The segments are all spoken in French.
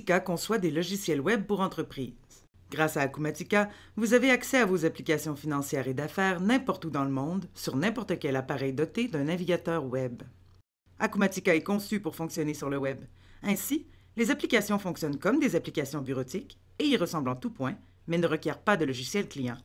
Acumatica conçoit des logiciels web pour entreprises. Grâce à Acumatica, vous avez accès à vos applications financières et d'affaires n'importe où dans le monde, sur n'importe quel appareil doté d'un navigateur web. Acumatica est conçu pour fonctionner sur le web. Ainsi, les applications fonctionnent comme des applications bureautiques et y ressemblent en tout point, mais ne requièrent pas de logiciel client.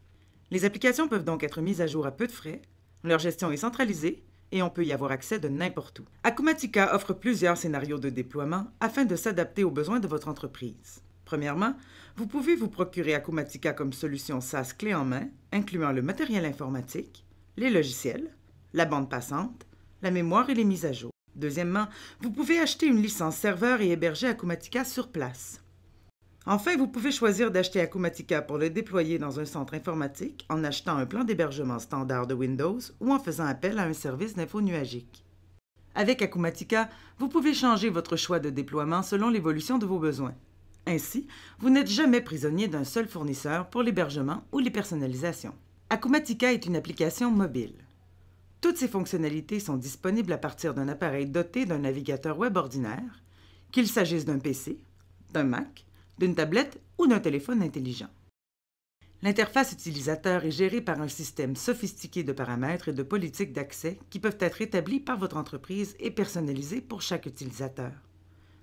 Les applications peuvent donc être mises à jour à peu de frais, leur gestion est centralisée et on peut y avoir accès de n'importe où. Acumatica offre plusieurs scénarios de déploiement afin de s'adapter aux besoins de votre entreprise. Premièrement, vous pouvez vous procurer Acumatica comme solution SaaS clé en main, incluant le matériel informatique, les logiciels, la bande passante, la mémoire et les mises à jour. Deuxièmement, vous pouvez acheter une licence serveur et héberger Acumatica sur place. Enfin, vous pouvez choisir d'acheter Acumatica pour le déployer dans un centre informatique en achetant un plan d'hébergement standard de Windows ou en faisant appel à un service d'info nuagique. Avec Acumatica, vous pouvez changer votre choix de déploiement selon l'évolution de vos besoins. Ainsi, vous n'êtes jamais prisonnier d'un seul fournisseur pour l'hébergement ou les personnalisations. Acumatica est une application mobile. Toutes ces fonctionnalités sont disponibles à partir d'un appareil doté d'un navigateur web ordinaire, qu'il s'agisse d'un PC, d'un Mac, d'une tablette ou d'un téléphone intelligent. L'interface utilisateur est gérée par un système sophistiqué de paramètres et de politiques d'accès qui peuvent être établis par votre entreprise et personnalisés pour chaque utilisateur.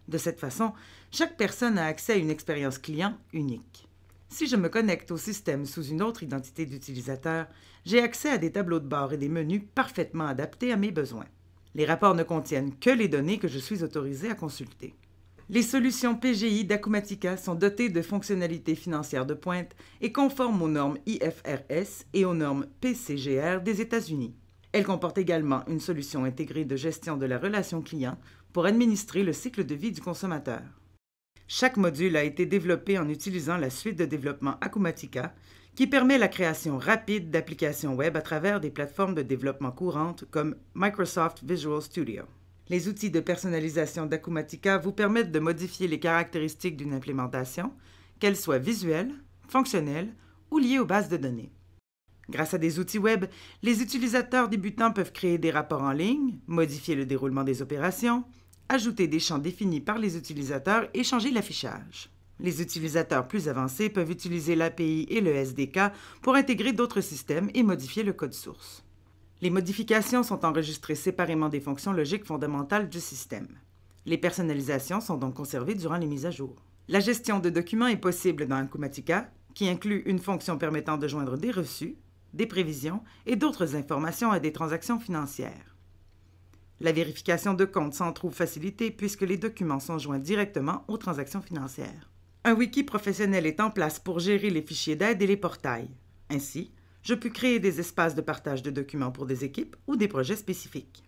De cette façon, chaque personne a accès à une expérience client unique. Si je me connecte au système sous une autre identité d'utilisateur, j'ai accès à des tableaux de bord et des menus parfaitement adaptés à mes besoins. Les rapports ne contiennent que les données que je suis autorisé à consulter. Les solutions PGI d'Acumatica sont dotées de fonctionnalités financières de pointe et conformes aux normes IFRS et aux normes PCGR des États-Unis. Elles comportent également une solution intégrée de gestion de la relation client pour administrer le cycle de vie du consommateur. Chaque module a été développé en utilisant la suite de développement Acumatica, qui permet la création rapide d'applications web à travers des plateformes de développement courantes comme Microsoft Visual Studio. Les outils de personnalisation d'Acumatica vous permettent de modifier les caractéristiques d'une implémentation, qu'elles soient visuelles, fonctionnelles ou liées aux bases de données. Grâce à des outils web, les utilisateurs débutants peuvent créer des rapports en ligne, modifier le déroulement des opérations, ajouter des champs définis par les utilisateurs et changer l'affichage. Les utilisateurs plus avancés peuvent utiliser l'API et le SDK pour intégrer d'autres systèmes et modifier le code source. Les modifications sont enregistrées séparément des fonctions logiques fondamentales du système. Les personnalisations sont donc conservées durant les mises à jour. La gestion de documents est possible dans Acumatica, qui inclut une fonction permettant de joindre des reçus, des prévisions et d'autres informations à des transactions financières. La vérification de compte s'en trouve facilitée puisque les documents sont joints directement aux transactions financières. Un wiki professionnel est en place pour gérer les fichiers d'aide et les portails. Ainsi, je peux créer des espaces de partage de documents pour des équipes ou des projets spécifiques.